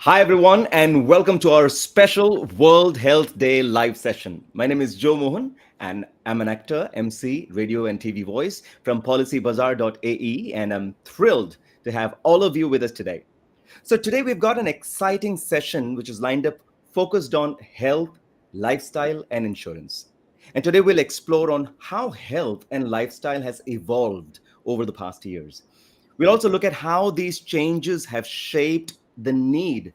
Hi, everyone, and welcome to our special World Health Day live session. My name is Joe Mohan, and I'm an actor, MC, radio, and TV voice from Policybazaar.ae, and I'm thrilled to have all of you with us today. So, today we've got an exciting session which is lined up focused on health, lifestyle, and insurance. And today we'll explore on how health and lifestyle has evolved over the past years. We'll also look at how these changes have shaped the need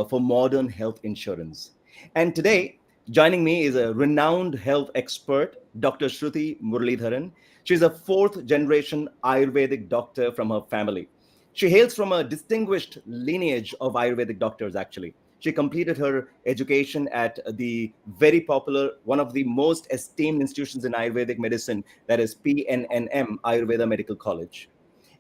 for modern health insurance. And today, joining me is a renowned health expert, Dr. Shruti Muralidharan. She's a fourth generation Ayurvedic doctor from her family. She hails from a distinguished lineage of Ayurvedic doctors, actually. She completed her education at the very popular, one of the most esteemed institutions in Ayurvedic medicine, that is PNNM, Ayurveda Medical College.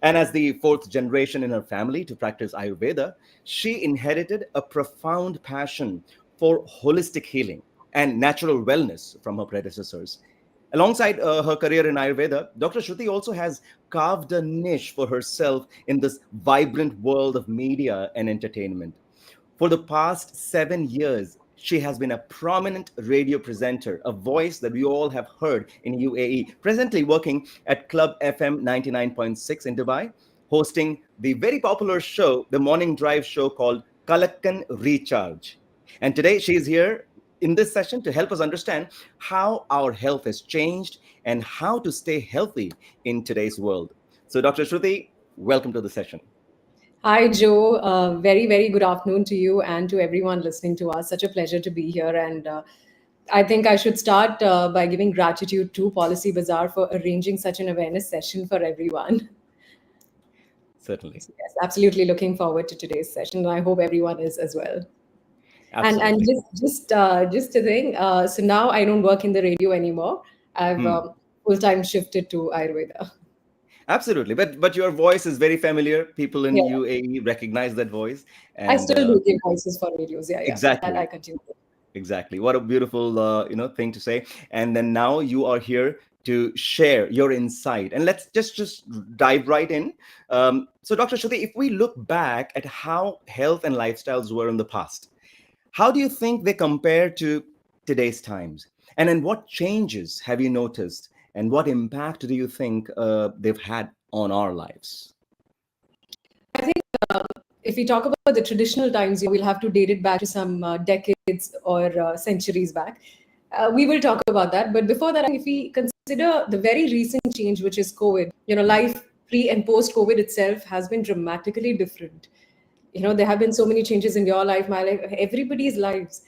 And as the fourth generation in her family to practice Ayurveda, she inherited a profound passion for holistic healing and natural wellness from her predecessors. Alongside her career in Ayurveda, Dr. Shruti also has carved a niche for herself in this vibrant world of media and entertainment. For the past 7 years, she has been a prominent radio presenter, a voice that we all have heard in UAE, presently working at Club FM 99.6 in Dubai, hosting the very popular show, the morning drive show called Kalakkan Recharge. And today she is here in this session to help us understand how our health has changed and how to stay healthy in today's world. So, Dr. Shruti, welcome to the session. Hi, Joe. Very, very good afternoon to you and to everyone listening to us. Such a pleasure to be here. And I think I should start by giving gratitude to Policy Bazaar for arranging such an awareness session for everyone. Certainly. Yes, absolutely looking forward to today's session. I hope everyone is as well. And Absolutely. just a thing. So now I don't work in the radio anymore. I've Hmm. full time shifted to Ayurveda. Absolutely, but your voice is very familiar. People in Yeah, UAE recognize that voice, I and still do give voices for radios. Yeah. That I exactly, continue. exactly. What a beautiful thing to say. And then now you are here to share your insight, and let's just dive right in. So, Dr. Shruti, if we look back at how health and lifestyles were in the past, how do you think they compare to today's times? And then what changes have you noticed? And what impact do you think they've had on our lives? If we talk about the traditional times, we'll have to date it back to some decades or centuries back. We will talk about that. But before that, if we consider the very recent change, which is COVID, life pre and post COVID itself has been dramatically different. There have been so many changes in your life, my life, everybody's lives.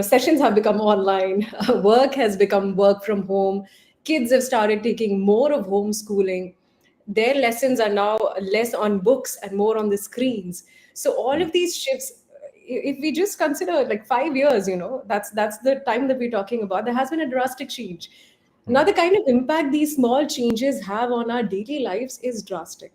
Sessions have become online, work has become work from home, kids have started taking more of homeschooling, their lessons are now less on books and more on the screens. So all Hmm. of these shifts, if we just consider like 5 years, that's the time that we're talking about, there has been a drastic change. Now Hmm. the kind of impact these small changes have on our daily lives is drastic,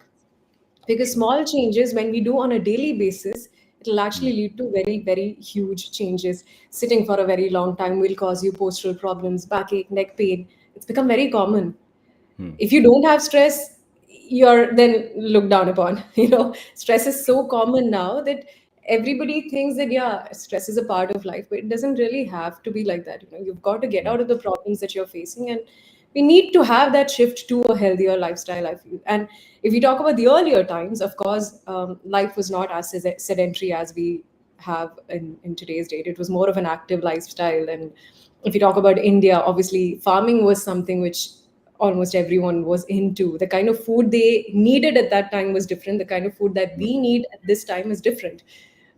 because True. small changes when we do on a daily basis, it'll Hmm. actually lead to very, very huge changes. Sitting for a very long time will cause you postural problems, backache, neck pain. It's become very common. Hmm. If you don't have stress, you're then looked down upon. Stress is True. so common now that everybody thinks that, yeah, stress is a part of life, but it doesn't really have to be like that. You've got to get Hmm. out of the problems that you're facing, and we need to have that shift to a healthier lifestyle, I feel. And if we talk about the earlier times, of course, life was not as sedentary as we have in today's date. It was more of an active lifestyle. And if you talk about India, obviously farming was something which almost everyone was into. The kind of food they needed at that time was different. The kind of food that Hmm. we need at this time is different.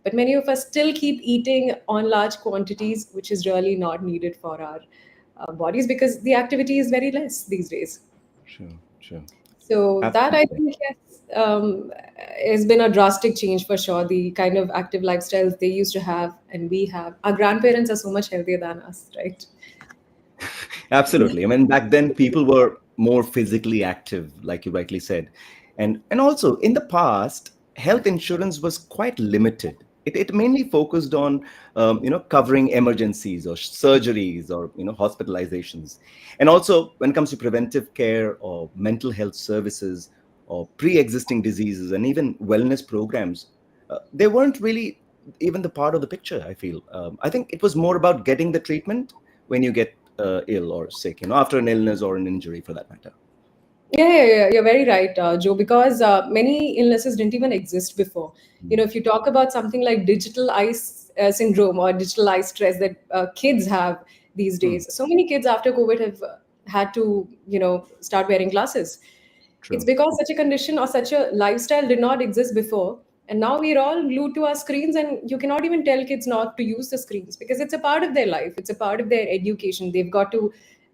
But many of us still keep eating on large quantities, which is really not needed for our bodies, because the activity is very less these days. True. True. So that, I Absolutely. think, yes, has been a drastic change for sure. The kind of active lifestyles they used to have and we have. Our grandparents are so much healthier than us, right? Absolutely. I mean, back then people were more physically active, like you rightly said, and also in the past, health insurance was quite limited. It mainly focused on covering emergencies or surgeries or hospitalizations, and also when it comes to preventive care or mental health services or pre-existing diseases and even wellness programs. they weren't really even the part of the picture, I feel. I think it was more about getting the treatment when you get ill or sick, after an illness or an injury for that matter. Yeah. You're very right, Joe, because many illnesses didn't even exist before. If you talk about something like digital eye syndrome or digital eye stress that kids have these Hmm. days, so many kids after COVID have had to, start wearing glasses. It's True. because such a condition or such a lifestyle did not exist before. And now we're all glued to our screens, and you cannot even tell kids not to use the screens because it's a part of their life. It's a part of their education. They've got to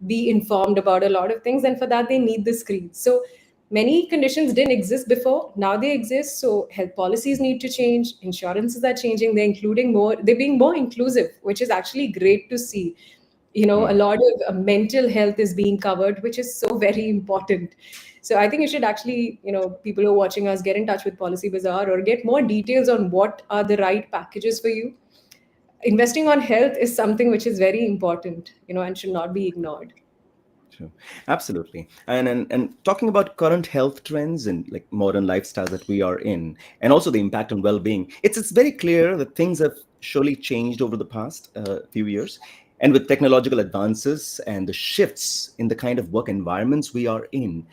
be informed about a lot of things, and for that, they need the screens. So many conditions didn't exist before. Now they exist. So health policies need to change. Insurances are changing. They're being more inclusive, which is actually great to see. A Hmm. lot of mental health is being covered, which is so very important. So I think you should actually, people who are watching us, get in touch with Policy Bazaar or get more details on what are the right packages for you. Investing on health is something which is very important, and should not be ignored. Sure. Absolutely. And talking about current health trends and like modern lifestyles that we are in, and also the impact on well-being, it's very clear that things have surely changed over the past few years. And with technological advances and the shifts in the kind of work environments we are in,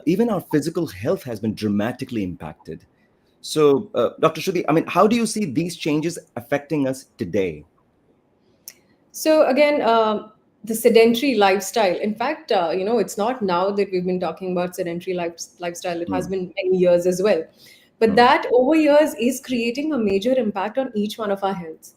even our physical health has been dramatically impacted. So, Dr. Shruti, I mean, how do you see these changes affecting us today? So again, the sedentary lifestyle. In fact, it's not now that we've been talking about sedentary lifestyle. It has Hmm. been many years as well. But Hmm. that over years is creating a major impact on each one of our health.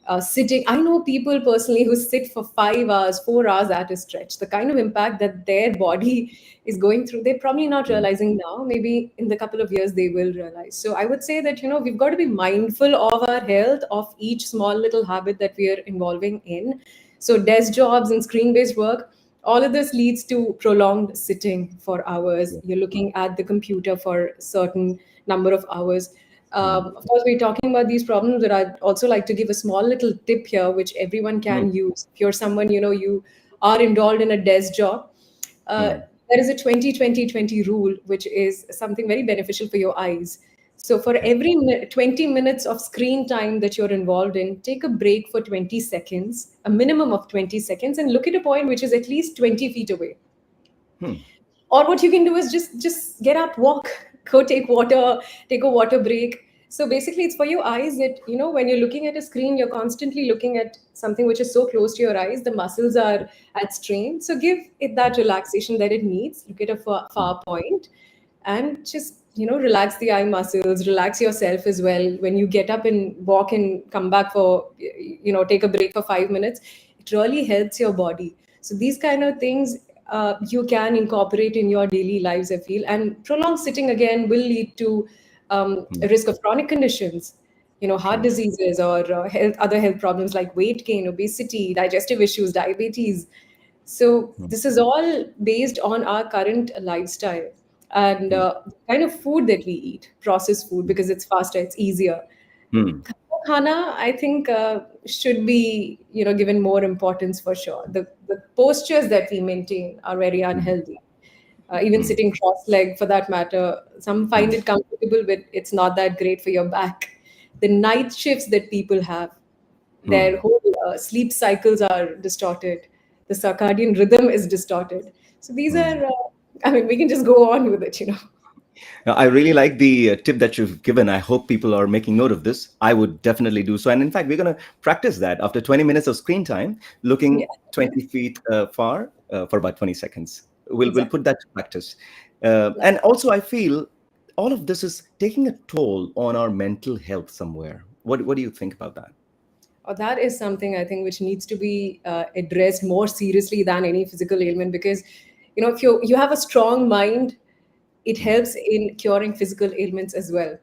I know people personally who sit for 5 hours, 4 hours at a stretch. The kind of impact that their body is going through, they're probably not Hmm. realizing now. Maybe in the couple of years they will realize. So I would say that we've got to be mindful of our health, of each small little habit that we are involving in. So desk jobs and screen-based work, all of this leads to prolonged sitting for hours. Yeah. You're looking at the computer for certain number of hours. Hmm. Of course, we're talking about these problems, but I'd also like to give a small little tip here, which everyone Hmm. can use. If you're someone, you are involved in a desk job, uh, Hmm. there is a 20-20-20 rule, which is something very beneficial for your eyes. So for Okay. every 20 minutes of screen time that you're involved in, take a break for 20 seconds, a minimum of 20 seconds, and look at a point which is at least 20 feet away. Hmm. Or what you can do is just get up, walk, go take water, take a water break. So basically it's for your eyes that when you're looking at a screen, you're constantly looking at something which is so close to your eyes, the muscles are at strain. So give it that relaxation that it needs. Look at a Hmm. far point and just relax the eye muscles, relax yourself as well. When you get up and walk and come back for take a break for 5 minutes, it really helps your body. So these kind of things you can incorporate in your daily lives, I feel. And prolonged sitting again will lead to Hmm. a risk of chronic conditions, heart True. diseases or other health problems like weight gain, obesity, digestive issues, diabetes. So Hmm. this is all based on our current lifestyle and Hmm. the kind of food that we eat, processed food, because it's faster, it's easier. Hmm. Khana, I think, should be given more importance for sure. The postures that we maintain are very Hmm. unhealthy. Even Hmm. sitting cross-legged, for that matter, some find Hmm. it comfortable, but it's not that great for your back. The night shifts that people have, their Hmm. whole sleep cycles are distorted. The circadian rhythm is distorted. So these Hmm. are, I mean, we can just go on with it. Now, I really like the tip that you've given. I hope people are making note of this. I would definitely do so. And in fact, we're going to practice that after 20 minutes of screen time, Yeah, looking 20 feet far for about 20 seconds. We'll exactly. put that to practice. And also, I feel all of this is taking a toll on our mental health somewhere. What do you think about that? Or that is something I think which needs to be addressed more seriously than any physical ailment, because if you have a strong mind, it Hmm. helps in curing physical ailments as well.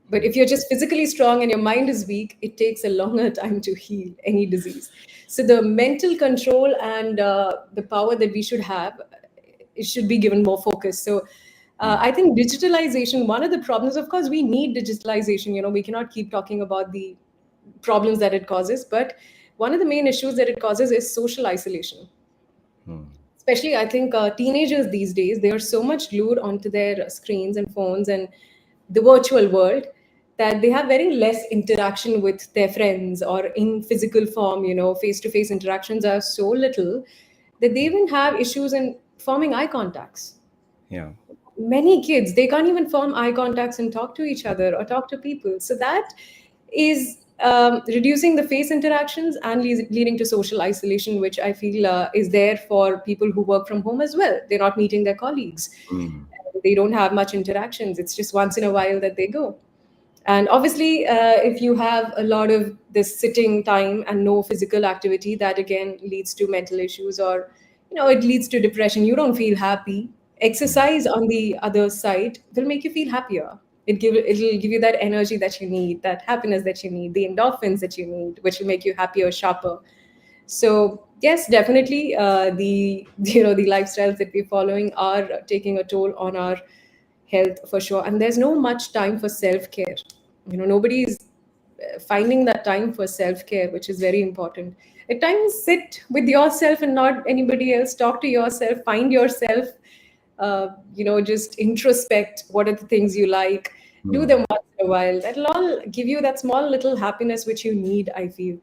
But Hmm. if you're just physically strong and your mind is weak, it takes a longer time to heal any disease. So the mental control and the power that we should have, it should be given more focus. So Hmm. I think digitalization, one of the problems, of course, we need digitalization. We cannot keep talking about the problems that it causes, but one of the main issues that it causes is social isolation. Hmm. Especially, I think teenagers these days, they are so much glued onto their screens and phones and the virtual world that they have very less interaction with their friends or in physical form, face-to-face interactions are so little that they even have issues in forming eye contacts. Yeah. Many kids, they can't even form eye contacts and talk to each other or talk to people. So that is reducing the face interactions and leading to social isolation, which I feel is there for people who work from home as well. They're not meeting their colleagues, Mm. they don't have much interactions, it's just once in a while that they go. And obviously, if you have a lot of this sitting time and no physical activity, that again leads to mental issues, or it leads to depression. You don't feel happy. Mm. Exercise, on the other side, will make you feel happier. It'll give you that energy that you need, that happiness that you need, the endorphins that you need, which will make you happier, sharper. So yes, definitely, the the lifestyles that we're following are taking a toll on our health for sure. And there's no much time for self care. Nobody's finding that time for self care, which is very important. At times, sit with yourself and not anybody else. Talk to yourself, find yourself. Just introspect. What are the things you like? Do Mm. them once in a while. That'll all give you that small little happiness which you need, I feel.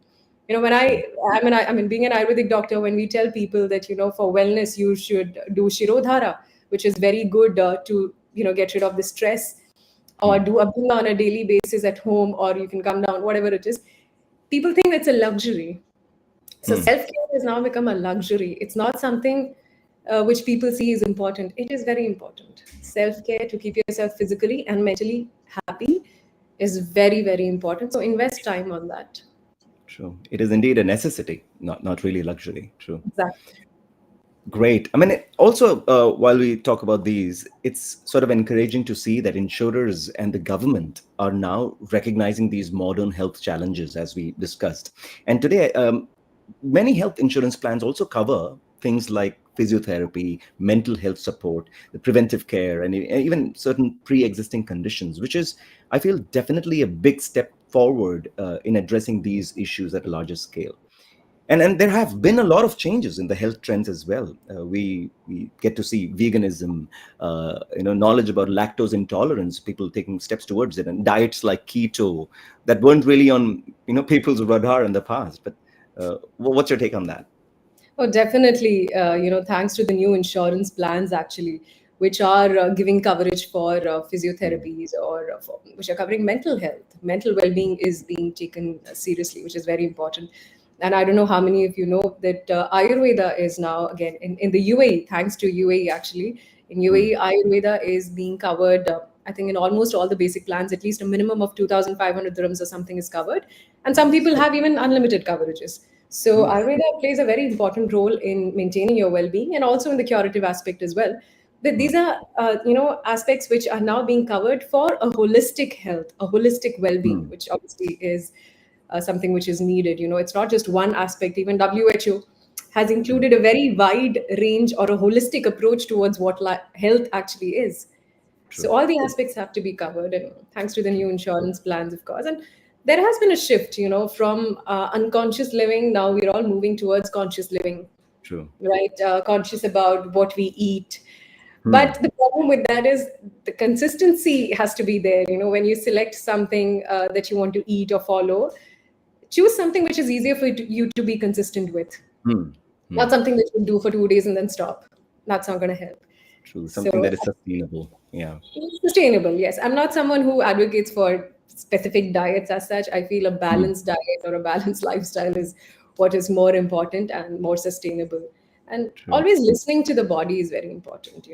When True. I mean, being an Ayurvedic doctor, when we tell people that, for wellness, you should do Shirodhara, which is very good to, get rid of the stress, or Mm. do Abhyanga on a daily basis at home, or you can come down, whatever it is. People think it's a luxury. So Mm. self care has now become a luxury. It's not something which people see is important. It is very important. Self care to keep yourself physically and mentally happy is very, very important. So invest time on that. True. It is indeed a necessity, not really luxury. True. Exactly. Great. I mean, also, while we talk about these, it's sort of encouraging to see that insurers and the government are now recognizing these modern health challenges, as we discussed. And today, many health insurance plans also cover things like physiotherapy, mental health support, the preventive care, and even certain pre-existing conditions, which is, I feel, definitely a big step forward in addressing these issues at a larger scale. And there have been a lot of changes in the health trends as well. We get to see veganism, knowledge about lactose intolerance, people taking steps towards it, and diets like keto that weren't really on people's radar in the past. But what's your take on that? Oh, definitely. Thanks to the new insurance plans, actually, which are giving coverage for Mm. physiotherapies, or which are covering mental health. Mental well-being is being taken seriously, which is very important. And I don't know how many of you know that Ayurveda is now, again, in the UAE, thanks to UAE, actually. In Mm. UAE, Ayurveda is being covered, I think, in almost all the basic plans. At least a minimum of 2,500 dirhams or something is covered. And some people have even unlimited coverages. So Mm. Ayurveda plays a very important role in maintaining your well-being, and also in the curative aspect as well. But these Mm. are, aspects which are now being covered for a holistic health, a holistic well-being, Mm. which obviously is something which is needed. It's not just one aspect. Even WHO has Mm. included a very wide range, or a holistic approach towards what health actually is. So True. all the aspects have to be covered, and thanks to the True. new insurance plans, of course. And there has been a shift, from unconscious living. Now we're all moving towards conscious living, True. right? Conscious about what we eat. Mm. But the problem with that is the consistency has to be there. When you select something that you want to eat or follow, choose something which is easier for you to be consistent with, Mm. not Mm. something that you do for 2 days and then stop. That's not going to help. True. Something So that is sustainable. Yeah. sustainable, yes. I'm not someone who advocates for specific diets as such. I feel a Mm. balanced diet or a balanced lifestyle is what is more important and more sustainable. And True. always listening to the body is very important.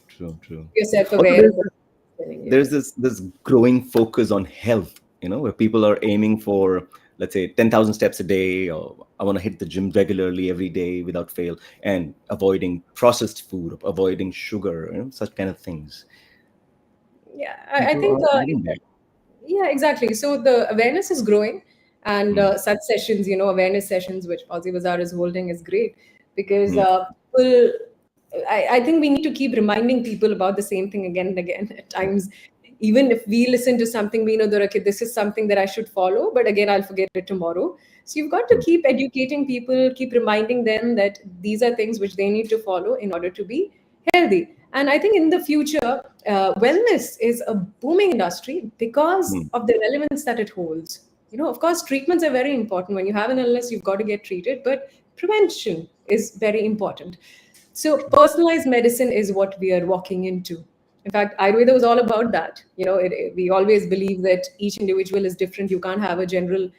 True. True. You're Also, self-aware of what you're telling you. there's this growing focus on health, where people are aiming for, let's say, 10,000 steps a day, or I want to hit the gym regularly every day without fail, and avoiding processed food, avoiding sugar, such kind of things. Yeah, I People think are getting there. yeah, exactly. So the awareness is growing, and Mm. such sessions, awareness sessions, which Policy Bazaar is holding, is great, because Mm. people. I think we need to keep reminding people about the same thing again and again. At times, even if we listen to something, we know that, okay, this is something that I should follow, but again, I'll forget it tomorrow. So you've got to Mm. keep educating people, keep reminding them that these are things which they need to follow in order to be healthy. And I think in the future, wellness is a booming industry because Mm. of the relevance that it holds. Of course, treatments are very important. When you have an illness, you've got to get treated, but prevention is very important. So, personalized medicine is what we are walking into. In fact, Ayurveda was all about that. We always believe that each individual is different. You can't have a general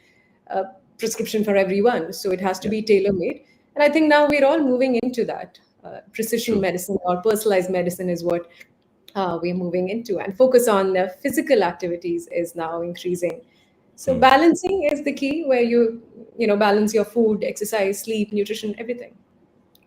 uh, prescription for everyone. So it has to Yeah, be tailor made. And I think now we're all moving into that. Precision true. medicine or personalized medicine is what we're moving into. And focus on physical activities is now increasing. So Mm. balancing is the key, where you balance your food, exercise, sleep, nutrition, everything.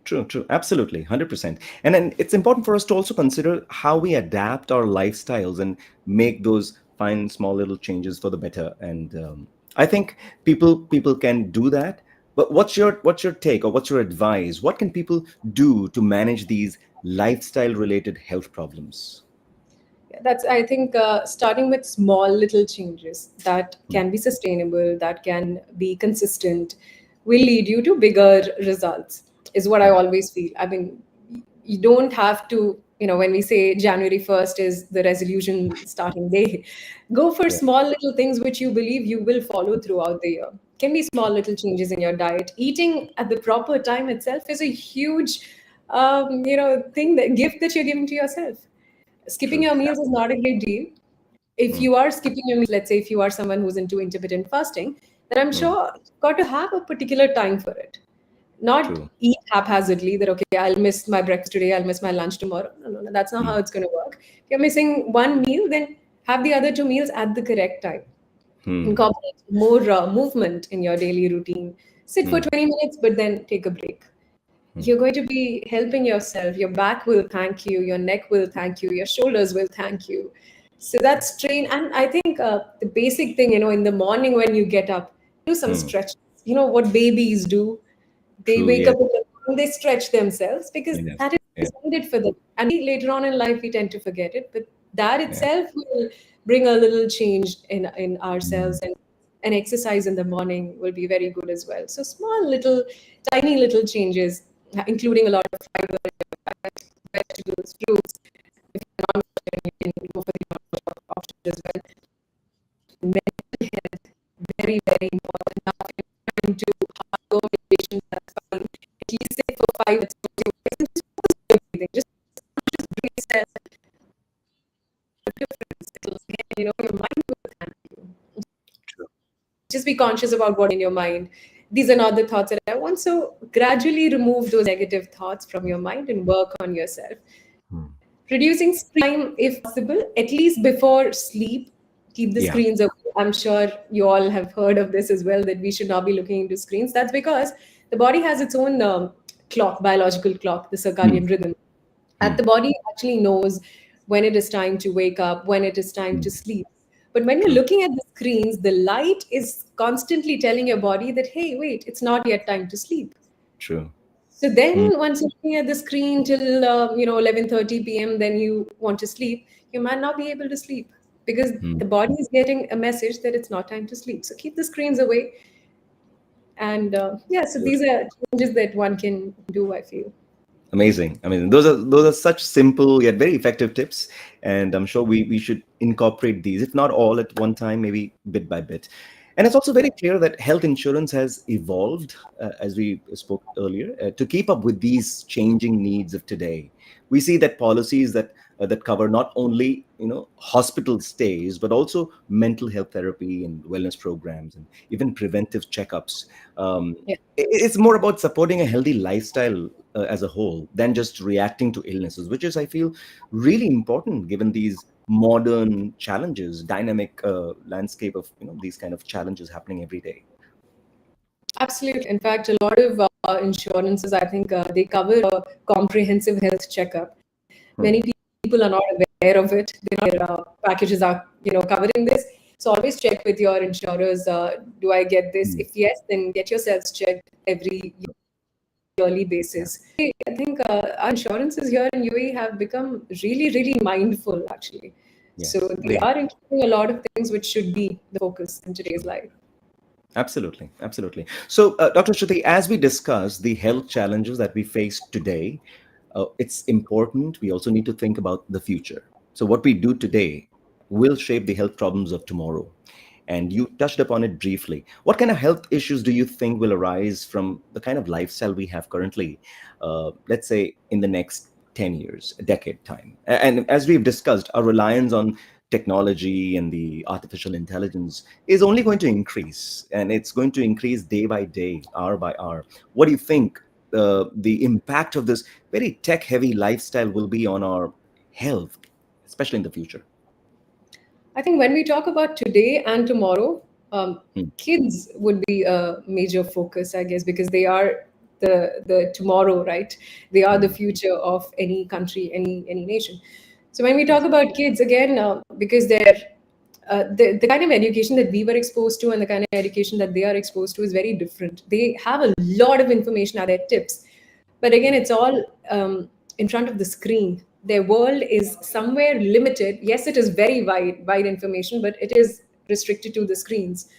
True, true. Absolutely. 100%. And then it's important for us to also consider how we adapt our lifestyles and make those fine, small little changes for the better. And I think people can do that. But what's your take, or what's your advice? What can people do to manage these lifestyle related health problems? Yeah, that's, I think, starting with small little changes that Mm. can be sustainable, that can be consistent, will lead you to bigger results, is what I Mm. always feel. I mean, you don't have to, when we say January 1st is the resolution starting day, go for Yeah. small little things which you believe you will follow throughout the year. Can be small little changes in your diet. Eating at the proper time itself is a huge, thing, that gift that you're giving to yourself. Skipping True. your meals is not a great deal. If Mm. you are skipping your meals, let's say if you are someone who's into intermittent fasting, then I'm Mm. sure you've got to have a particular time for it. Not True. eat haphazardly that, okay, I'll miss my breakfast today, I'll miss my lunch tomorrow. No, no, no, that's not how Mm. it's going to work. If you're missing one meal, then have the other two meals at the correct time. Mm. Incorporate more movement in your daily routine. Sit for Mm. 20 minutes, but then take a break. Mm. You're going to be helping yourself. Your back will thank you, your neck will thank you, your shoulders will thank you. So that's train. And I think the basic thing, in the morning when you get up, do some Mm. stretches. You know what babies do? They True. wake Yeah. up in the morning, they stretch themselves because Yeah. that Yeah. is needed for them. And later on in life, we tend to forget it. But that Yeah. itself will bring a little change in Mm. ourselves. And an exercise in the morning will be very good as well. So small, little, tiny little changes, including a lot of fiber, vegetables, fruits. If you're not, you can go for the option as well. Mental health, very, very important. Now, if you're trying to hardcore meditation, that's fine. At least sit for 5 minutes, and just focus on your breathing. Just breathe yourself. Difference. Again, your mind will thank you. True. Just be conscious about what in your mind. These are not the thoughts that I want. So gradually remove those negative thoughts from your mind and work on yourself. Mm. Reducing screen time if possible, at least before sleep. Keep the Yeah. screens away. I'm sure you all have heard of this as well, that we should not be looking into screens. That's because the body has its own clock, biological clock, the Mm. circadian rhythm. And Mm. the body actually knows when it is time to wake up, when it is time to Mm. sleep. But when you're True. looking at the screens, the light is constantly telling your body that, hey, wait, it's not yet time to sleep. True. So Mm. then, once you're looking at the screen till 11:30 p.m., then you want to sleep. You might not be able to sleep because Mm. the body is getting a message that it's not time to sleep. So keep the screens away. And yeah, so these Absolutely. are changes that one can do, I feel. Amazing. I mean, those are such simple yet very effective tips, and I'm sure we should incorporate these, if not all at one time, maybe bit by bit. And it's also very clear that health insurance has evolved, as we spoke earlier, to keep up with these changing needs of today. We see that policies that cover not only hospital stays, but also mental health therapy and wellness programs and even preventive checkups. Yeah. It's more about supporting a healthy lifestyle as a whole than just reacting to illnesses, which is, I feel, really important given these modern challenges, dynamic landscape of these kind of challenges happening every day. Absolutely. In fact, a lot of insurances, I think, they cover a comprehensive health checkup. Hmm. Many people are not aware of it. Their packages are, covering this. So always check with your insurers. Do I get this? Hmm. If yes, then get yourselves checked every yearly Yeah. basis. I think our insurances here in UAE have become really, really mindful, actually. So Yes, they they have. are including a lot of things which should be the focus in today's life. Absolutely, absolutely. So, Dr. Shruti, as we discuss the health challenges that we face today, it's important. We also need to think about the future. So, what we do today will shape the health problems of tomorrow. And you touched upon it briefly. What kind of health issues do you think will arise from the kind of lifestyle we have currently, let's say in the next 10 years, a decade time? And as we've discussed, our reliance on technology and the artificial intelligence is only going to increase, and it's going to increase day by day, hour by hour. What do you think the impact of this very tech heavy lifestyle will be on our health, especially in the future? I think when we talk about today and tomorrow, Hmm, kids would be a major focus, I guess, because they are the tomorrow, right? They are the hmm, future of any country, any nation. So when we talk yes. about kids again, because they're the kind of education that we were exposed to and the kind of education that they are exposed to is very different. They have a lot of information at their tips, but again, it's all in front of the screen. Their world is somewhere limited. Yes, it is very wide information, but it is restricted to the screens.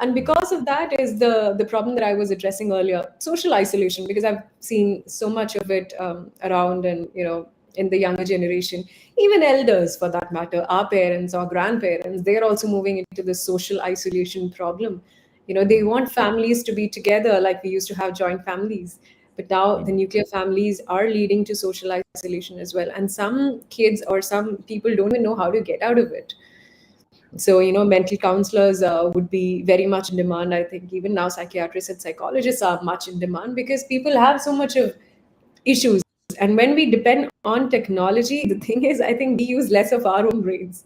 And Hmm, because of that is the problem that I was addressing earlier, social isolation, because I've seen so much of it around, and in the younger generation, even elders for that matter, our parents or grandparents, they're also moving into the social isolation problem. They hmm, want families to be together like we used to have joint families, but now the hmm, nuclear families are leading to social isolation as well, and some kids or some people don't even know how to get out of it. So mental counselors would be very much in demand. I think even now psychiatrists and psychologists are much in demand because people have so much of issues. And when we depend on technology, the thing is, I think we use less of our own brains.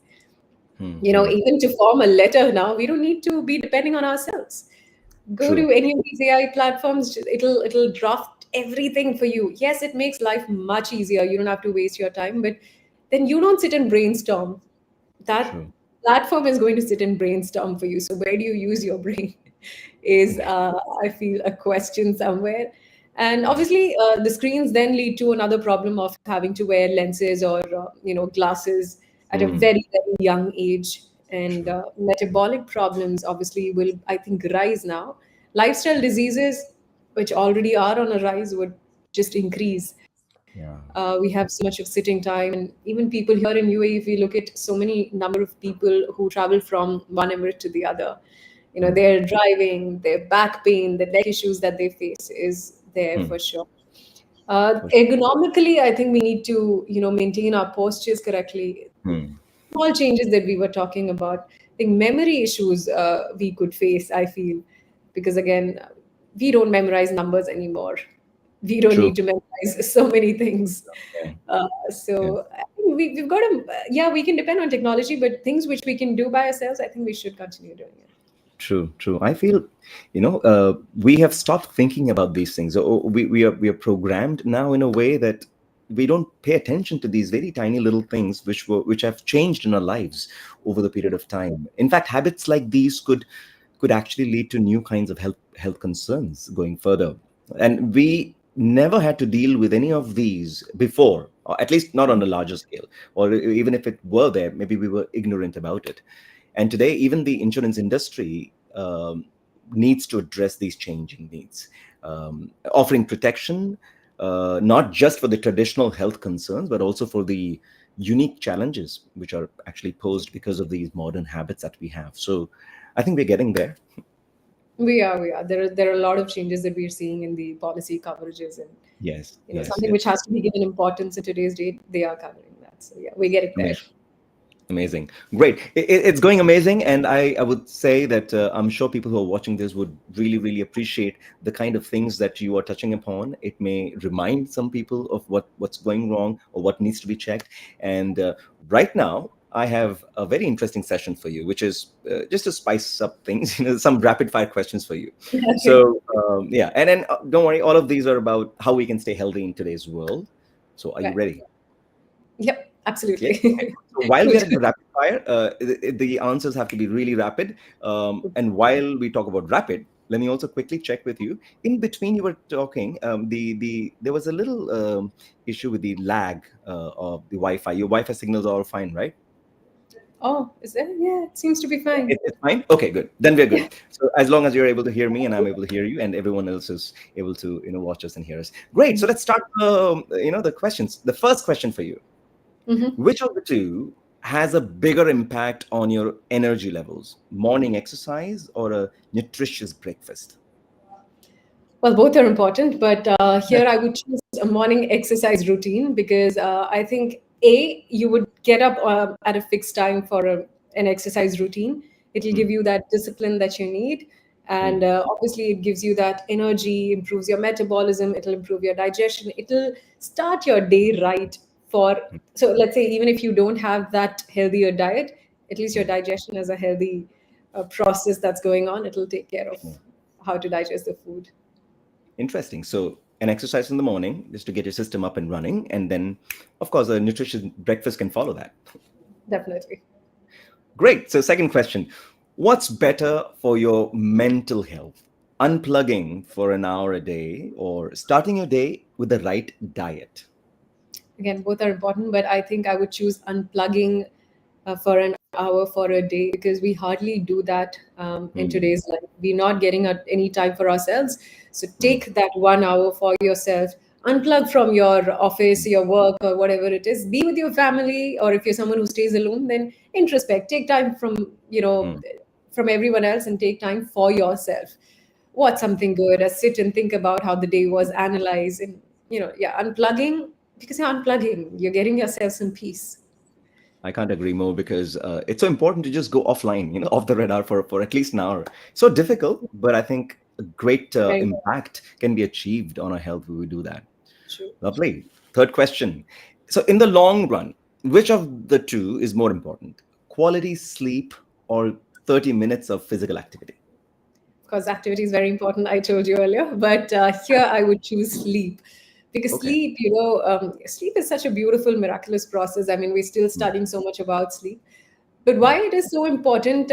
hmm, hmm. Even to form a letter now, we don't need to be depending on ourselves. Go to True. any of these AI platforms, it'll draft everything for you. Yes, it makes life much easier. You don't have to waste your time, but then you don't sit and brainstorm. That True. platform is going to sit and brainstorm for you. So where do you use your brain? Is Right. I feel a question somewhere. And Right. obviously, the screens then lead to another problem of having to wear lenses or glasses at a Hmm. very very young age, and True. metabolic problems obviously will, I think, rise now. Lifestyle diseases, which already are on a rise, would just increase. Yeah. We have so much of sitting time, and even people here in UAE, if we look at so many number of people who travel from one emirate to the other, Hmm. their driving, their back pain, the neck issues that they face is there Hmm. for sure. For sure. Ergonomically, I think we need to, maintain our postures correctly. Hmm. Small changes that we were talking about. I think memory issues we could face, I feel, because again, we don't memorize numbers anymore. We don't True. need to memorize so many things. Yeah. Yeah. So I think we've got to, yeah, we can depend on technology, but things which we can do by ourselves, I think we should continue doing it. True. True. I feel, we have stopped thinking about these things. We are programmed now in a way that we don't pay attention to these very tiny little things which have changed in our lives over the period of time. In fact, habits like these could actually lead to new kinds of health concerns going further. And we never had to deal with any of these before, or at least not on a larger scale. Or even if it were there, maybe we were ignorant about it. And today, even the insurance industry needs to address these changing needs, offering protection not just for the traditional health concerns, but also for the unique challenges which are actually posed because of these modern habits that we have. So I think we're getting there. We are. There are a lot of changes that we're seeing in the policy coverages, and Yes, yes, something yes. which has to be given importance in today's date. They are covering that. So yeah, we're getting there. Amazing. Amazing. Great. It's going amazing. And I would say that I'm sure people who are watching this would really, really appreciate the kind of things that you are touching upon. It may remind some people of what's going wrong or what needs to be checked. And right now, I have a very interesting session for you, which is just to spice up things, some rapid fire questions for you. Okay. So, yeah. And then don't worry, all of these are about how we can stay healthy in today's world. So, are you Right. ready? Yep. Yeah. Absolutely. Okay. So while we are at Crucial. the rapid fire, the answers have to be really rapid. And while we talk about rapid, let me also quickly check with you. In between, you were talking. There was a little issue with the lag of the Wi-Fi. Your Wi-Fi signals are all fine, right? Oh, is there? Yeah, it seems to be Yeah, fine. it's fine. Okay, good. Then we're good. So as long as you're able to hear me and I'm able to hear you, and everyone else is able to watch us and hear us, great. So let's start. The questions. The first question for you: Mhm. which of the two has a bigger impact on your energy levels? Morning exercise or a nutritious breakfast? Well, both are important, but here I would choose a morning exercise routine because I think you would get up at a fixed time for an exercise routine. It'll Hmm, give you that discipline that you need, hmm, and obviously it gives you that energy, improves your metabolism, it'll improve your digestion, it'll start your day right. For hmm, so let's say even if you don't have that healthier diet, at least your hmm, digestion has a healthy process that's going on. It'll take care of hmm. how to digest the food. Interesting. So an exercise in the morning just to get your system up and running, and then, of course, a nutritious breakfast can follow that. Definitely. Great. So, second question: what's better for your mental health? Unplugging for an hour a day or starting your day with the right diet? Again, both are important, but I think I would choose unplugging for an hour for a day because we hardly do that in Hmm, today's life. We're not getting any time for ourselves. So hmm, take that 1 hour for yourself. Unplug from your office, your work, or whatever it is. Be with your family, or if you're someone who stays alone, then introspect. Take time hmm. from everyone else and take time for yourself. Watch something good, or sit and think about how the day was, analyze, and yeah, unplugging because you're unplugging, you're getting yourself some peace. I can't agree more because it's so important to just go offline, off the radar for at least an hour. So difficult, but I think a great Very impact can be achieved on our health when we do that. true. Lovely. Third question. So, in the long run, which of the two is more important? Quality sleep or 30 minutes of physical activity? Of course, activity is very important, I told you earlier, but here I would choose sleep because Okay. sleep is such a beautiful, miraculous process. I mean, we're still Hmm. studying so much about sleep, but Hmm. why it is so important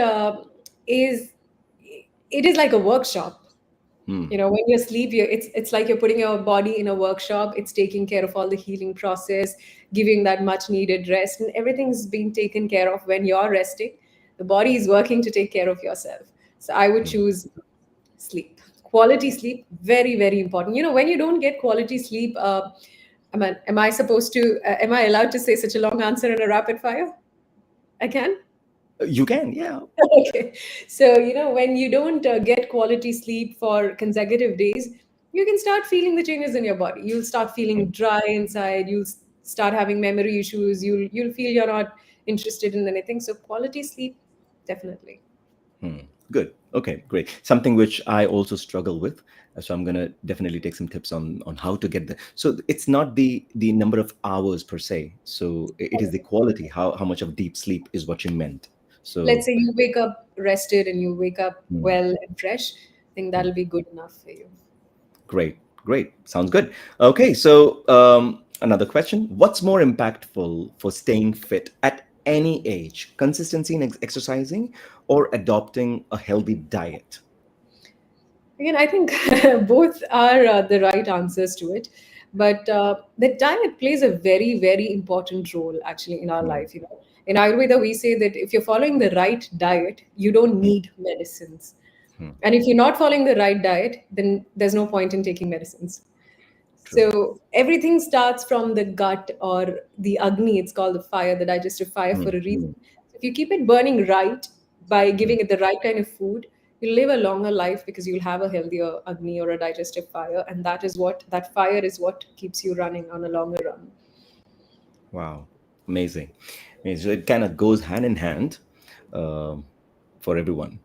is it is like a workshop. Hmm. When you sleep, it's like you're putting your body in a workshop. It's taking care of all the healing process, giving that much needed rest, and everything's being taken care of when you're resting. The body is working to take care of yourself. So I would Hmm. choose sleep. Quality sleep, very, very important. When you don't get quality sleep, am I supposed to, am I allowed to say such a long answer in a rapid fire? I can? You can, yeah. Okay. So, when you don't get quality sleep for consecutive days, you can start feeling the changes in your body. You'll start Hmm. feeling dry inside. You'll start having memory issues. You'll feel you're not interested in anything. So, quality sleep, definitely. Hmm. Good. Okay, great. Something which I also struggle with. So I'm gonna definitely take some tips on how to get the. So it's not the number of hours per se. So it is the quality. How much of deep sleep is what you meant. Let's So. say you wake up rested and you wake up Hmm, well and fresh. I think hmm. that'll be good enough for you. Great, great. Sounds good. Okay, so another question. What's more impactful for staying fit at any age? Consistency in exercising or adopting a healthy diet? Again, I think both are the right answers to it. But the diet plays a very, very important role actually in our Hmm, life. In Ayurveda, we say that if you're following the right diet, you don't hmm, need medicines. hmm. And if you're not following the right diet, then there's no point in taking medicines. True. So everything starts from the gut or the Agni, it's called the fire, the digestive fire for Hmm, a reason. hmm, So if you keep it burning right by hmm, giving it the right kind of food, you'll live a longer life because you'll have a healthier Agni or a digestive fire. And that fire is what keeps you running on a longer run. Wow, amazing. Amazing. So it kind of goes hand in hand um, for everyone.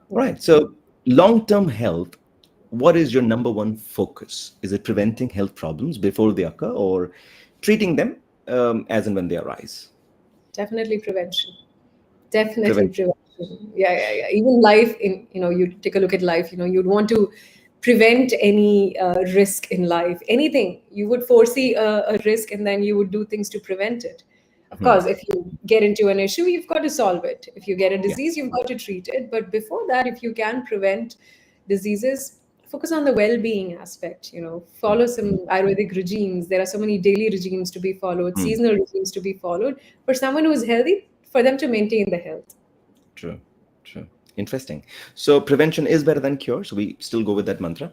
All Yeah. right. So long-term health, what is your number one focus? Is it preventing health problems before they occur or treating them as and when they arise? Definitely prevention. Definitely Prevention. prevention. Yeah, yeah, yeah. Even life, you take a look at life, you'd want to prevent any risk in life. Anything, you would foresee a risk and then you would do things to prevent it. Of Hmm. course, if you get into an issue, you've got to solve it. If you get a Yeah. disease, you've got to treat it. But before that, if you can prevent diseases, focus on the well-being aspect. Hmm. Follow some Ayurvedic regimes. There are so many daily regimes to be followed, Hmm. seasonal regimes to be followed. For someone who is healthy, for them to maintain the health. True, true. Interesting. So prevention is better than cure. So we still go with that mantra,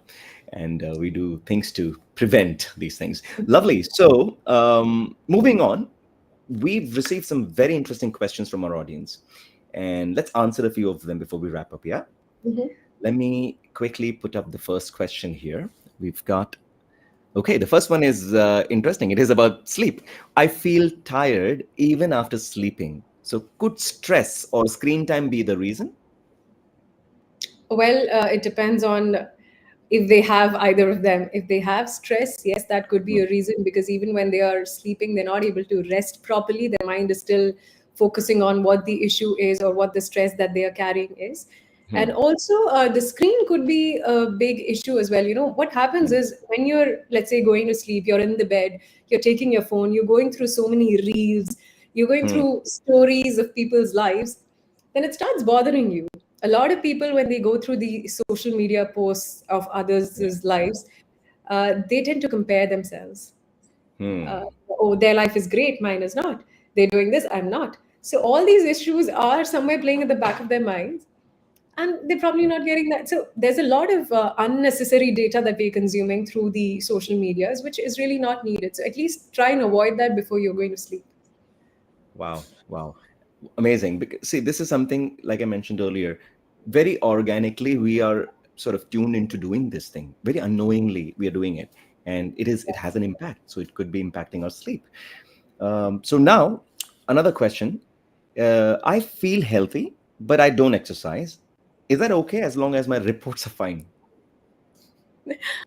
and we do things to prevent these things. Lovely. So moving on, we've received some very interesting questions from our audience, and let's answer a few of them before we wrap up. Yeah. Mhm. Let me quickly put up the first question here. We've got, okay, the first one is interesting. It is about sleep. I feel tired even after sleeping. So could stress or screen time be the reason? Well, it depends on if they have either of them. If they have stress, yes, that could be Hmm. a reason, because even when they are sleeping, they're not able to rest properly. Their mind is still focusing on what the issue is or what the stress that they are carrying is. And Hmm. also, the screen could be a big issue as well. What happens Hmm. is when you're, let's say, going to sleep, you're in the bed, you're taking your phone, you're going through so many reels, you're going Hmm. through stories of people's lives, then it starts bothering you. A lot of people, when they go through the social media posts of Yeah. others' lives, they tend to compare themselves. uh, Hmm. oh, their life is great, mine is not. They're doing this, I'm not. So all these issues are somewhere playing at the back of their minds, and they're probably not getting that. So there's a lot of unnecessary data that we're consuming through the social medias, which is really not needed. So at least try and avoid that before you're going to sleep. Wow. Wow. Amazing. Because, see, this is something, like I mentioned earlier, very organically, we are sort of tuned into doing this thing. Very unknowingly, we are doing it. And it has an impact. So it could be impacting our sleep. So now, another question. I feel healthy, but I don't exercise. Is that okay as long as my reports are fine?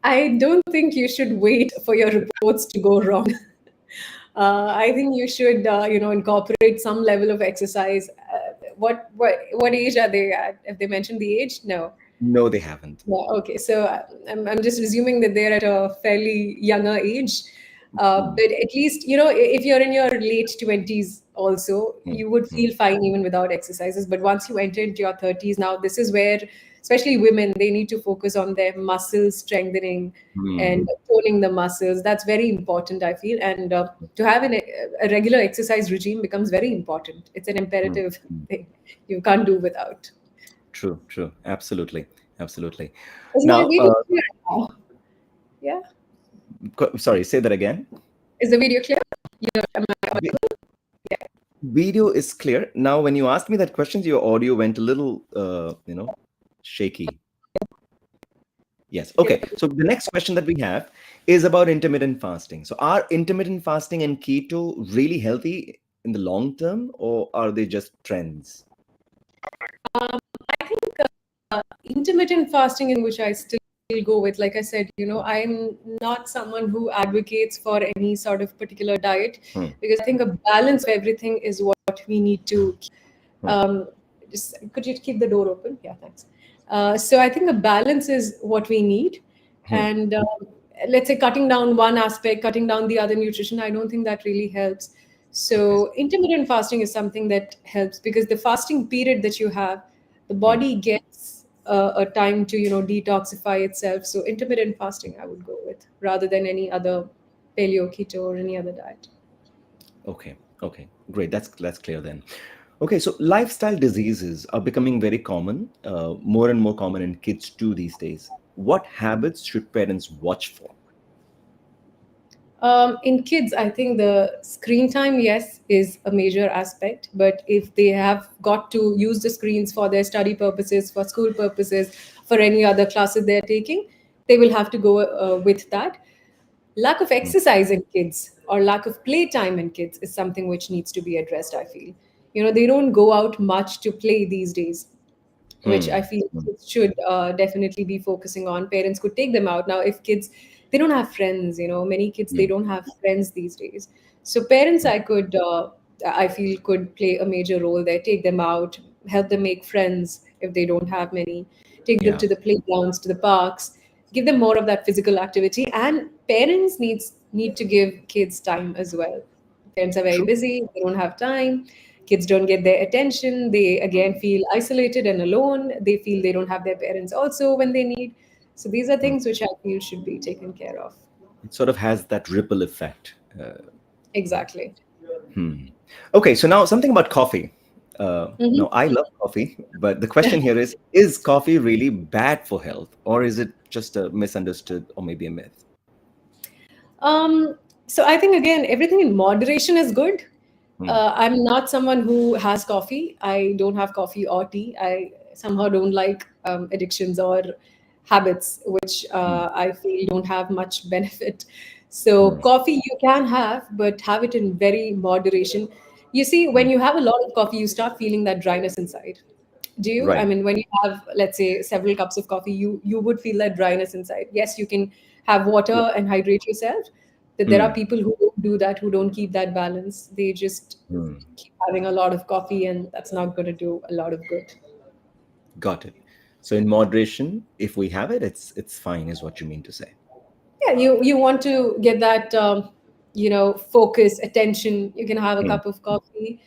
I don't think you should wait for your reports to go wrong. I think you should, incorporate some level of exercise. What age are they at? Have they mentioned the age? No. No, they haven't. Yeah, okay. So I'm just assuming that they're at a fairly younger age. Hmm. But at least, if you're in your late 20s also, Hmm. you would Hmm. feel fine even without exercises. But once you enter into your 30s, now this is where, especially women, they need to focus on their muscle strengthening and Hmm. toning the muscles. That's very important, I feel. And to have a regular exercise regime becomes very important. It's an Hmm. imperative Hmm. thing you can't do without. True, true. Absolutely. Absolutely. Is my Now, video clear now? Yeah. sorry, say that again. Is the video clear? Am I Vi- audible? Yeah. Video is clear. Now, when you asked me that question, your audio went a little, shaky. Yes. Okay. Okay. So the next question that we have is about intermittent fasting. So are intermittent fasting and keto really healthy in the long term, or are they just trends? I think intermittent fasting in which I still go with. Like I said, I'm not someone who advocates for any sort of particular diet, Hmm. because I think a balance of everything is what we need to. Hmm. Um, just could you keep the door open? Yeah, thanks. So I think a balance is what we need, Hmm. and let's say cutting down one aspect, cutting down the other nutrition, I don't think that really helps. Okay. So intermittent fasting is something that helps, because the fasting period that you have, the Hmm. body gets a time to detoxify itself. So intermittent fasting I would go with, rather than any other paleo, keto, or any other diet. Okay. Okay. Great. That's clear then. Okay. So lifestyle diseases are becoming very common, more and more common in kids too these days. What habits should parents watch for? In kids, I think the screen time, yes, is a major aspect. But if they have got to use the screens for their study purposes, for school purposes, for any other classes they're taking, they will have to go with that. Lack of Hmm. exercise in kids or lack of playtime in kids is something which needs to be addressed, I feel. They don't go out much to play these days, which I Hmm. feel Hmm. kids should definitely be focusing on. Parents could take them out. Now, if kids, they don't have friends, many kids, they Hmm. don't have friends these days. So parents, Hmm. I feel, could play a major role there. Take them out, help them make friends if they don't have many. Take them Yeah. to the playgrounds, to the parks, give them more of that physical activity. And parents need to give kids time as well. Parents are very True. busy, they don't have time. Kids don't get their attention. They again feel isolated and alone. They feel they don't have their parents also when they need. So these are Hmm. things which I feel should be taken care of. It sort of has that ripple effect. Exactly. Hmm. Okay, so now something about coffee. Now, I love coffee, but the question here is coffee really bad for health, or is it just a misunderstood or maybe a myth? Um, so I think again, everything in moderation is good. Hmm. I'm not someone who has coffee. I don't have coffee or tea. I somehow don't like addictions or habits which Hmm. I feel don't have much benefit. So Hmm. coffee you can have, but have it in very moderation. You see, Hmm. when you have a lot of coffee, you start feeling that dryness inside. Do you? I Right. mean, when you have, let's say, several cups of coffee, you would feel that dryness inside. Yes, you can have water Yeah. and hydrate yourself, but there are Hmm. people who don't do that, who don't keep that balance. They just Hmm. keep having a lot of coffee, and that's not going to do a lot of good. Got it. So in moderation, if we have it, it's fine, is what you mean to say. Yeah, you want to get that focus, attention. You can have a Hmm. cup of coffee.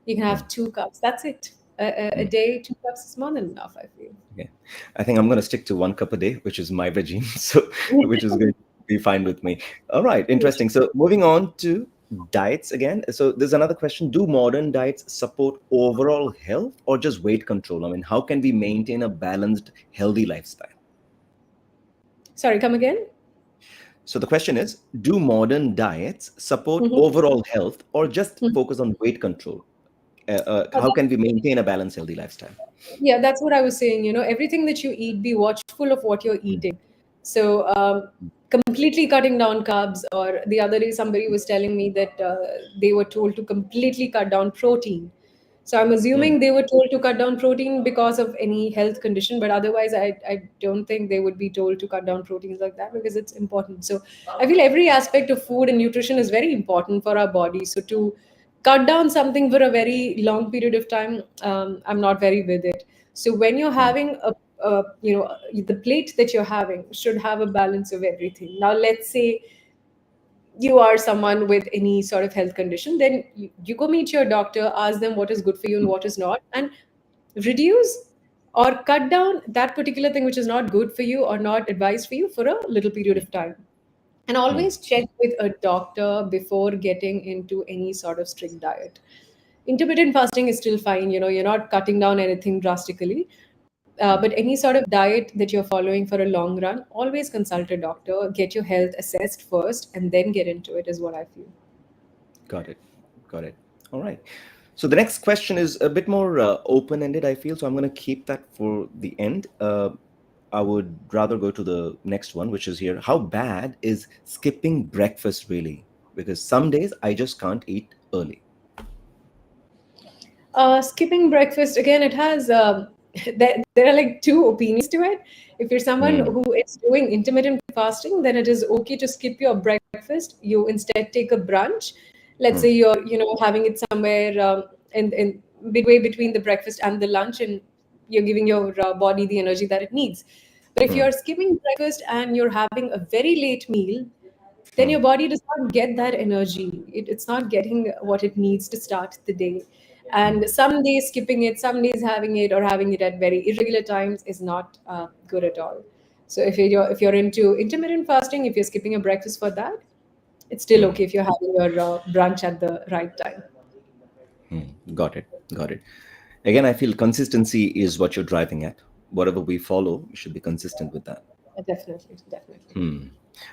You can Hmm. have 2 cups. That's it. A Hmm. day, 2 cups is more than enough, I feel. Okay. I think I'm going to stick to 1 cup a day, which is my regime. So, which is going to be fine with me. All right. Interesting. So, moving on to diets again. So, there's another question. Do modern diets support overall health or just weight control? I mean, how can we maintain a balanced, healthy lifestyle? Sorry, come again. So, the question is, do modern diets support Mm-hmm. overall health or just focus on weight control? How can we maintain a balanced, healthy lifestyle? Yeah, that's what I was saying. Everything that you eat, be watchful of what you're Mm. eating. So, completely cutting down carbs, or the other day, somebody was telling me that they were told to completely cut down protein. So, I'm Mm. assuming they were told to cut down protein because of any health condition, but otherwise, I don't think they would be told to cut down proteins like that because it's important. So, I feel every aspect of food and nutrition is very important for our body. So, to cut down something for a very long period of time, I'm not very with it. So when you're Mm. having the plate that you're having should have a balance of everything. Now let's say you are someone with any sort of health condition, then you go meet your doctor, ask them what is good for you and what is not, and reduce or cut down that particular thing which is not good for you or not advised for you for a little period of time. And Mm. always check with a doctor before getting into any sort of strict diet. Intermittent fasting is still fine, you're not cutting down anything drastically. Mm. But any sort of diet that you're following for a long run, always consult a doctor, get your health assessed first, and then get into it, is what I feel. Got it. Got it. All right. So the next question is a bit more open-ended, I feel. So I'm going to keep that for the end. I would rather go to the next one, which is here. How bad is skipping breakfast really? Because some days I just can't eat early. Skipping breakfast again, it has there are like two opinions to it. If you're someone Mm. who is doing intermittent fasting, then it is okay to skip your breakfast. You instead take a brunch. Let's Mm. say you're having it somewhere in midway between the breakfast and the lunch, and you're giving your body the energy that it needs. But if Mm. you're skipping breakfast and you're having a very late meal, then your Mm. body does not get that energy. It's not getting what it needs to start the day. Mm. And some days skipping it, some days having it, or having it at very irregular times is not good at all. So if you're into intermittent fasting, if you're skipping a breakfast for that, it's still Mm. okay if you're having your brunch at the right time. Mm. Got it. Got it. Again, I feel consistency is what you're driving at. Whatever we follow, we should be consistent with that. Definitely, definitely. Hmm.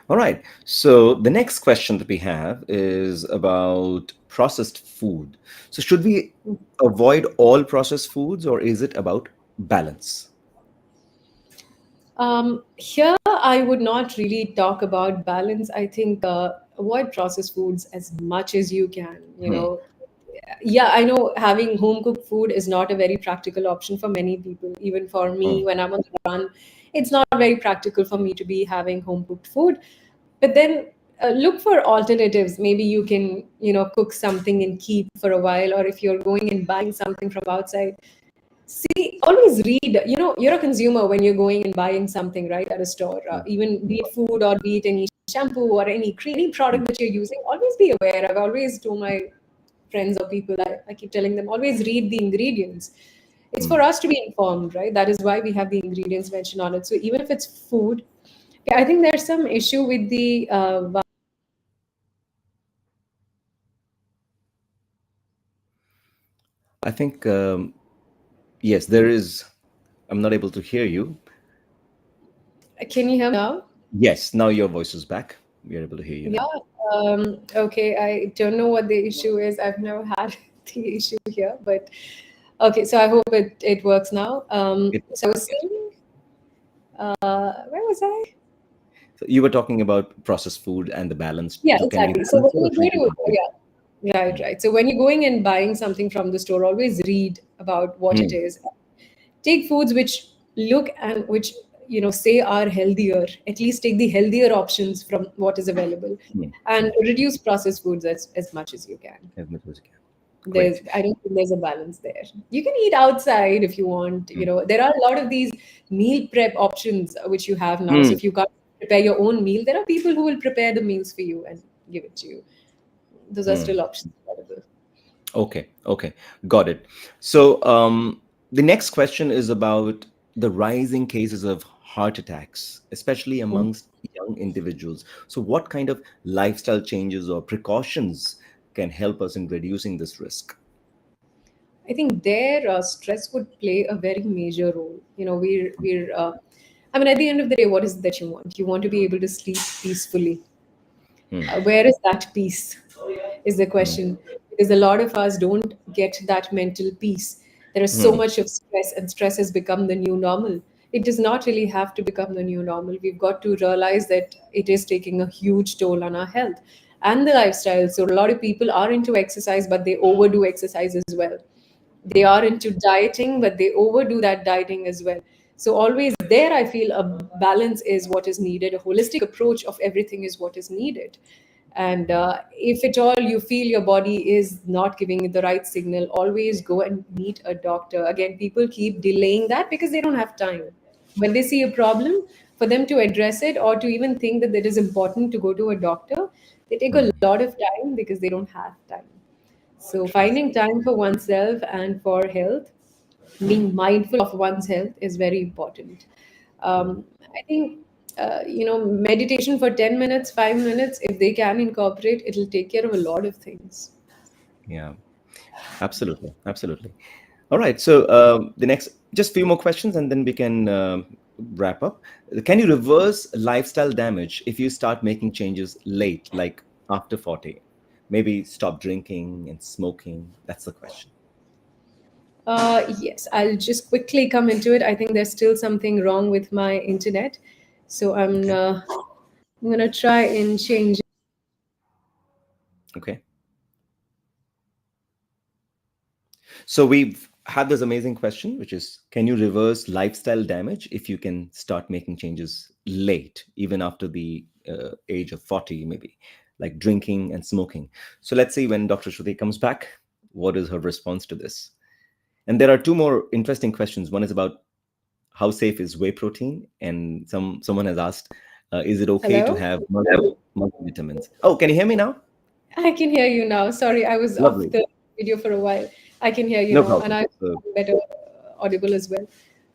All right. So the next question that we have is about processed food. So should we avoid all processed foods or is it about balance? Here, I would not really talk about balance. I think avoid processed foods as much as you can. Hmm. Yeah, I know having home cooked food is not a very practical option for many people. Even for Hmm. me, when I'm on the run, it's not very practical for me to be having home cooked food. But then look for alternatives. Maybe you can, cook something and keep for a while, or if you're going and buying something from outside, see, always read. You're a consumer when you're going and buying something, right, at a store, even be it food or be it any shampoo or any cream, any product that you're using. Always be aware. I've always told my friends or people, I keep telling them, always read the ingredients. It's Hmm. for us to be informed, right? That is why we have the ingredients mentioned on it. So even if it's food, yeah, I think there's some issue with the I think, yes, there is. I'm not able to hear you. Can you hear me now? Yes, now your voice is back. We are able to hear you Yeah. now. Okay. I don't know what the issue is. I've never had the issue here, but okay. So I hope it works now. It, So I was saying, where was I? so you were talking about processed food and the balance. Yeah, Can we exactly. So balance when it or you should we go do to, it? yeah, right, Mm. right. So when you're going and buying something from the store, always read about what it Mm. is. Take foods which look and which say are healthier. At least take the healthier options from what is available, Mm. and Mm. reduce processed foods as much as you can. As much as you can. There's Great. I don't think there's a balance there. You can eat outside if you want. Mm. There are a lot of these meal prep options which you have now. So Mm. if you can't prepare your own meal, there are people who will prepare the meals for you and give it to you. Those are Mm. still options available. Okay, okay, got it. So the next question is about the rising cases of heart attacks, especially amongst young individuals. So, what kind of lifestyle changes or precautions can help us in reducing this risk? I think there stress would play a very major role. I mean, at the end of the day, what is it that you want? You want to be able to sleep peacefully. Hmm, Where is that peace? Is the hmm, question. Because a lot of us don't get that mental peace. There is so hmm, much of stress, and stress has become the new normal. It does not really have to become the new normal. We've got to realize that it is taking a huge toll on our health and the lifestyle. So, a lot of people are into exercise, but they overdo exercise as well. They hmm, are into dieting, but they overdo that dieting as well. So always there, I feel a balance is what is needed. A holistic approach of everything is what is needed. And if at all you feel your body is not giving you the right signal, always go and meet a doctor. Again, people keep delaying that because they don't have time. When they see a problem, for them to address it or to even think that it is important to go to a doctor, they take a hmm. lot of time because they don't have time. So, True. finding time for oneself and for health, being mindful of one's health is very important. Hmm. I think, meditation for 10 minutes, 5 minutes, if they can incorporate, it'll take care of a lot of things. Yeah, absolutely, absolutely. All right. So the next, just few more questions, and then we can wrap up. Can you reverse lifestyle damage if you start making changes late, like after 40? Maybe stop drinking and smoking. That's the question. Yes, I'll just quickly come into it. I think there's still something wrong with my internet. So Okay. I'm going to try and change. Okay. So we've had this amazing question, which is, can you reverse lifestyle damage if you can start making changes late, even after the age of 40, maybe, like drinking and smoking? So let's see when Dr. Shruti comes back, what is her response to this? And there are two more interesting questions. One is about how safe is whey protein, and someone has asked, is it okay to Hello? have multivitamins? Oh, can you hear me now? I can hear you now. Sorry, I was off Lovely. the video for a while. I can hear you No now, and problem. I'm So better audible as well.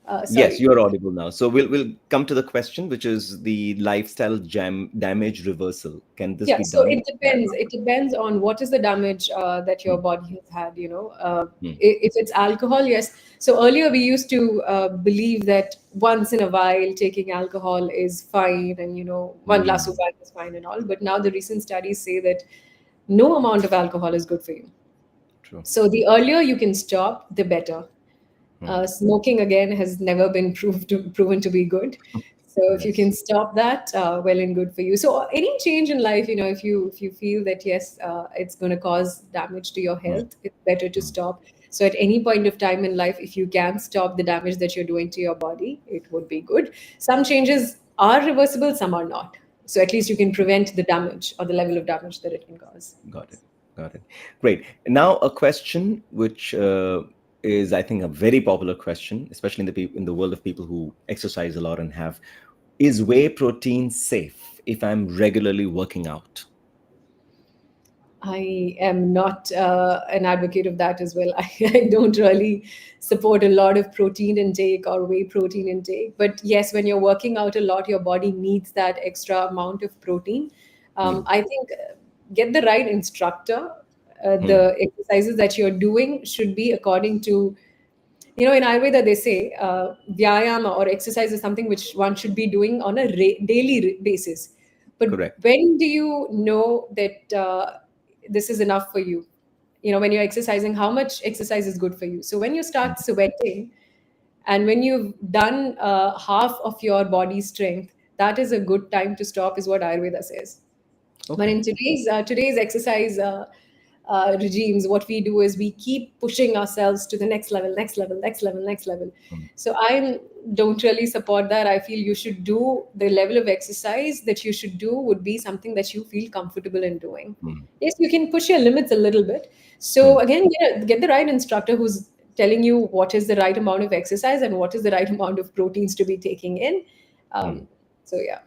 yes, Sorry. you are audible now. So we'll come to the question, which is the lifestyle damage reversal. Can this Yeah, be so done? it depends. It depends on what is the damage that your Hmm, body has had. hmm, If it's alcohol, yes. So earlier we used to believe that once in a while taking alcohol is fine, and one glass of hmm. wine is fine and all. But now the recent studies say that no amount of alcohol is good for you. True. So the earlier you can stop, the better. Hmm. Smoking again has never been proven to be good. So if you can Yes. stop that, well and good for you. So any change in life, if you feel that yes, it's going to cause damage to your Hmm, health, it's better to hmm. stop. So at any point of time in life, if you can stop the damage that you're doing to your body, it would be good. Some changes are reversible, some are not. So at least you can prevent the damage or the level of damage that it can cause. Got it. Got it. Great. Now a question which is, I think, a very popular question, especially in in the world of people who exercise a lot and have, is whey protein safe if I'm regularly working out? I am not an advocate of that as well. I don't really support a lot of protein intake or whey protein intake. But yes, when you're working out a lot, your body needs that extra amount of protein. Hmm, I think get the right instructor. Hmm. the exercises that you're doing should be according to, in Ayurveda, they say vyayama or exercise is something which one should be doing on a daily basis. But Correct. when do you know that this is enough for you? When you're exercising, how much exercise is good for you? So when you Hmm. start sweating and when you've done half of your body strength, that is a good time to stop, is what Ayurveda says. But Okay. in today's exercise regimes, what we do is we keep pushing ourselves to the next level, next level, next level, next level. Hmm. So I don't really support that. I feel you should do the level of exercise that you should do would be something that you feel comfortable in doing. Hmm. Yes, you can push your limits a little bit. So Hmm. again, get the right instructor who's telling you what is the right amount of exercise and what is the right amount of proteins to be taking in. Hmm. Um, so yeah.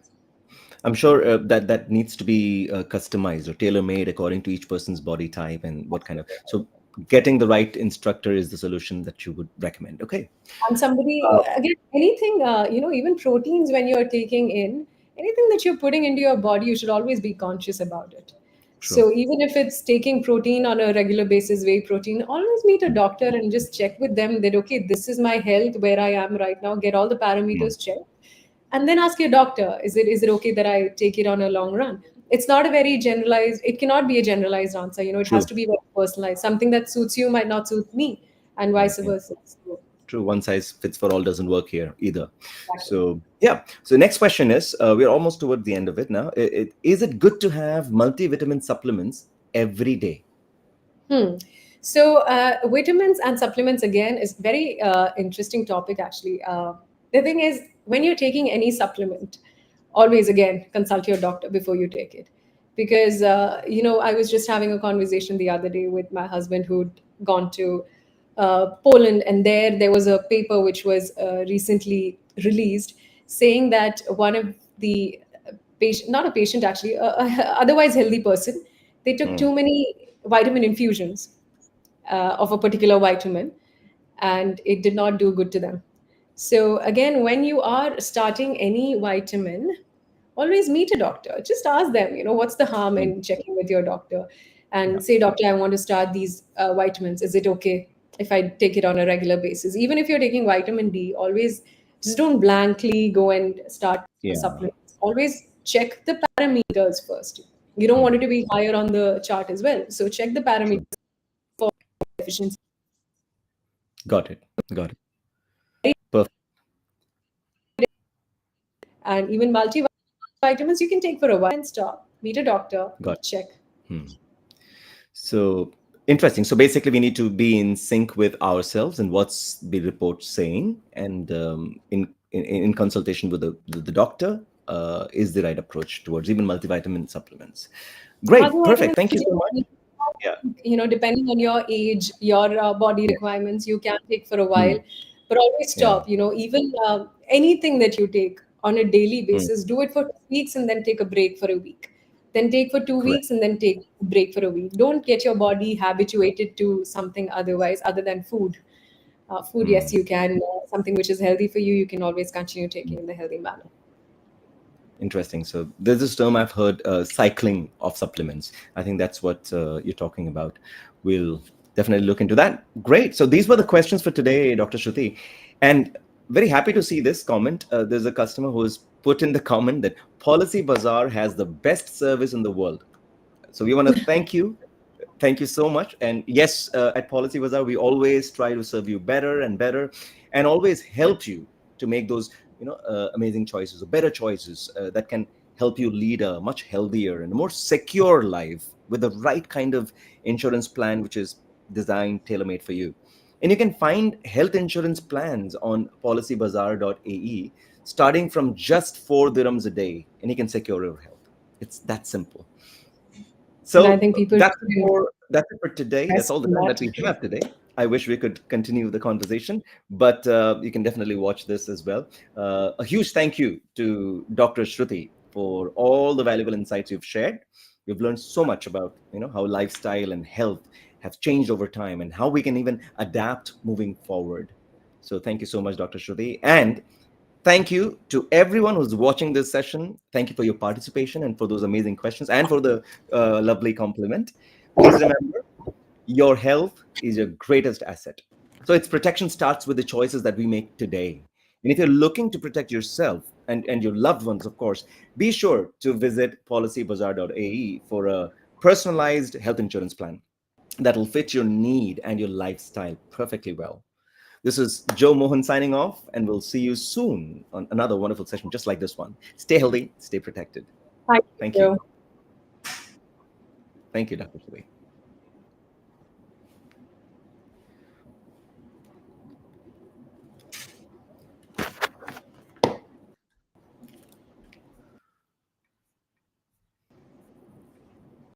I'm sure that needs to be customized or tailor made according to each person's body type and what kind of. So getting the right instructor is the solution that you would recommend. Okay. And somebody, Uh, again, anything, even proteins, when you're taking in, anything that you're putting into your body, you should always be conscious about it. True. So even if it's taking protein on a regular basis, whey protein, always meet a Hmm. doctor and just check with them that, okay, this is my health, where I am right now, get all the Hmm. parameters checked. And then ask your doctor, is it okay that I take it on a long run? It's not a very generalized, it cannot be a generalized answer. It has True. to be very personalized. Something that suits you might not suit me, and Yeah. vice Yeah. versa. So, True. One size fits for all doesn't work here either. exactly. So yeah. So next question is, we're almost toward the end of it now. Is it good to have multivitamin supplements every day? Hmm. So, vitamins and supplements again is very interesting topic actually. The thing is, when you're taking any supplement, always again consult your doctor before you take it, because I was just having a conversation the other day with my husband who'd gone to Poland, and there was a paper which was recently released saying that one of the patient, not a patient actually, otherwise healthy person, they took Hmm. too many vitamin infusions of a particular vitamin, and it did not do good to them. So again, when you are starting any vitamin, always meet a doctor. Just ask them, what's the harm Hmm. in checking with your doctor, Yeah. and say, doctor, I want to start these vitamins. Is it okay if I take it on a regular basis? Even if you're taking vitamin D, always just don't blankly go and start Yeah. supplements. Always check the parameters first. You don't want it Hmm. to be higher on the chart as well. So check the parameters True. for efficiency. Got it. Got it. Perfect. And even multivitamins you can take for a while and stop. Meet a doctor, Got it. check. Hmm. So interesting. So basically, we need to be in sync with ourselves and what's the report saying, and in consultation with the doctor is the right approach towards even multivitamin supplements. Great, perfect. Multivitamins, Thank you so much. Yeah. depending on your age, your body Yeah. requirements, you can take for a while, Hmm. but always Yeah. stop. Even anything that you take on a daily Hmm. basis, do it for 2 weeks and then take a break for a week. Then take for two Correct. weeks and then take a break for a week. Don't get your body habituated to something otherwise other than food. Food, yes, Hmm. you can. Something which is healthy for you, you can always continue taking in the healthy manner. Interesting. So there's this term I've heard, cycling of supplements. I think that's what you're talking about. We'll definitely look into that. Great. So these were the questions for today, Dr. Shruti. And very happy to see this comment. There's a customer who has put in the comment that Policy Bazaar has the best service in the world. So we want to thank you. Thank you so much. And yes, at Policy Bazaar, we always try to serve you better and better, and always help you to make those amazing choices or better choices that can help you lead a much healthier and more secure life with the right kind of insurance plan, which is designed tailor-made for you. And you can find health insurance plans on Policybazaar.ae starting from just 4 dirhams a day, and you can secure your health. It's that simple. And I So think people should that's it for today. That's invest all the in time that. that we have today. I wish we could continue the conversation, but you can definitely watch this as well. A huge thank you to Dr. Shruti for all the valuable insights you've shared. We've learned so much about how lifestyle and health have changed over time and how we can even adapt moving forward. So thank you so much, Dr. Shruti, and thank you to everyone who's watching this session. Thank you for your participation and for those amazing questions and for the lovely compliment. Please remember, Your health is your greatest asset. So its protection starts with the choices that we make today. And if you're looking to protect yourself and your loved ones, of course, be sure to visit Policybazaar.ae for a personalized health insurance plan that will fit your need and your lifestyle perfectly well. This is Joe Mohan signing off, and we'll see you soon on another wonderful session just like this one. Stay healthy, stay protected. Thank Thank you. you. Thank you, Dr. Suli.